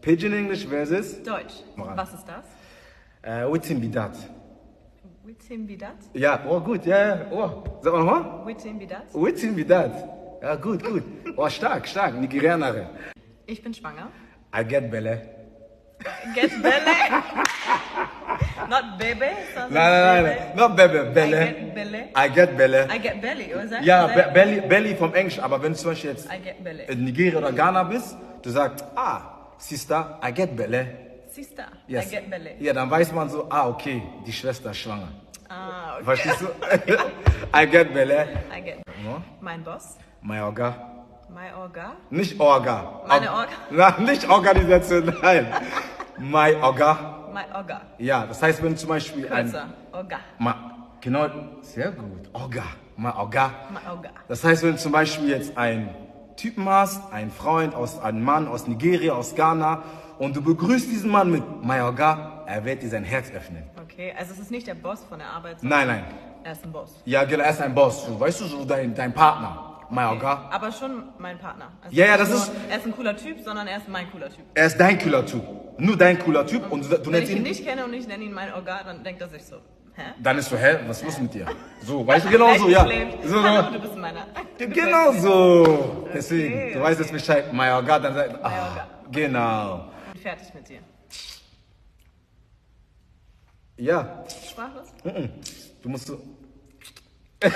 Pidgin English versus Deutsch. Moral. Was ist das? Witzin wie dat. Witzin wie dat? Ja, oh gut, ja. Oh, sag mal nochmal. Witzin wie dat? Witzin wie dat. Ja, gut. Oh, stark. Nigerianerin. Ich bin schwanger. I get belle. Get belly. Not baby. Nein. Not belle, belle. I get belly. I get belle. I get belly. Was that? Ja, Is that- Belly vom Englisch, aber wenn du zum Beispiel jetzt I get belly. in Nigeria oder Ghana bist, du sagst, Sister, I get belle. Sister. Yes. I get belly. Ja, dann weiß man so, okay, die Schwester ist schwanger. Ah, okay. Verstehst du? I get belle. I get Ja. mein Boss. My Orga. My Orga. Nicht Orga. Meine Orga. Nein, nicht Organisation, nein. My Orga. My Orga. Ja, das heißt, wenn du zum Beispiel Kürzer. Orga. Genau, sehr gut. Orga. My Orga. My Orga. Das heißt, wenn du zum Beispiel jetzt einen Typen hast, einen Freund, einen Mann aus Nigeria, aus Ghana, und du begrüßt diesen Mann mit My Orga, er wird dir sein Herz öffnen. Okay, also es ist nicht der Boss von der Arbeit. Nein. Er ist ein Boss. Ja, genau, er ist ein Boss. So, weißt du, so dein Partner. My Orga. Aber schon mein Partner. Also Ja, nicht das nur, ist- Er ist ein cooler Typ, sondern er ist mein cooler Typ. Er ist dein cooler Typ. Nur dein cooler Typ. Und du Wenn nennst ich ihn ihn. nicht kenne und ich nenne ihn mein Orga, dann denkt er sich so, hä? Dann ist so, hä, was ist los mit dir? So, weißt du, genau so, ja. So, Hallo, du bist meiner. genau so. Deswegen, Okay, du weißt jetzt Bescheid. My Orga, dann sagt, Orga. genau. Und fertig mit dir. Ja, Sprachlos? du musst so. Ich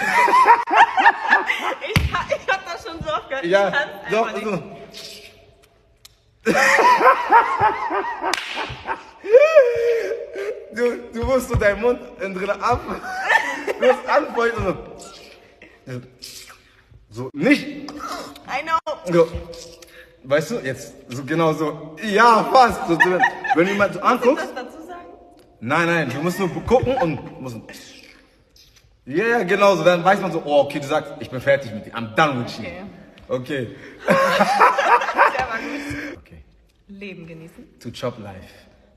hab das schon so oft gehört. Ja, Ich kann's doch, einfach so. nicht. Du musst so deinen Mund drin ab. Du musst anfeuchten und so. So, nicht. I know. So. Weißt du, jetzt, so genau so. Ja, fast. So, wenn jemand so Muss ich anguckt. das dazu sagen? Nein, du musst nur gucken und musst. Ja, genau so. Dann weiß man so, oh, okay, du sagst, ich bin fertig mit dir. I'm done with you. Okay. Der war gut. Okay. Leben genießen. To chop life.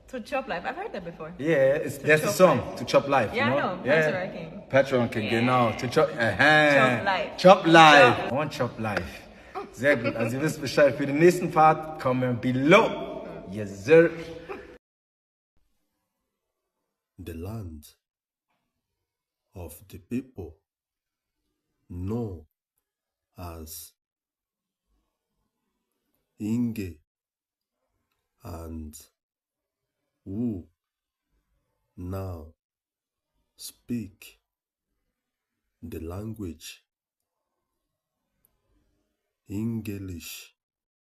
To chop life. I've heard that before. Yeah, there's a chop song. life. To chop life. Yeah, you I know? know. Patchwork King. Patchwork King, Yeah. genau. To chop, Chop life. Chop life. Chop. I want chop life. Sehr gut. Also ihr wisst Bescheid. Für den nächsten Part kommen below. Yes, sir. The land of the people known as Inge and who now speak the language English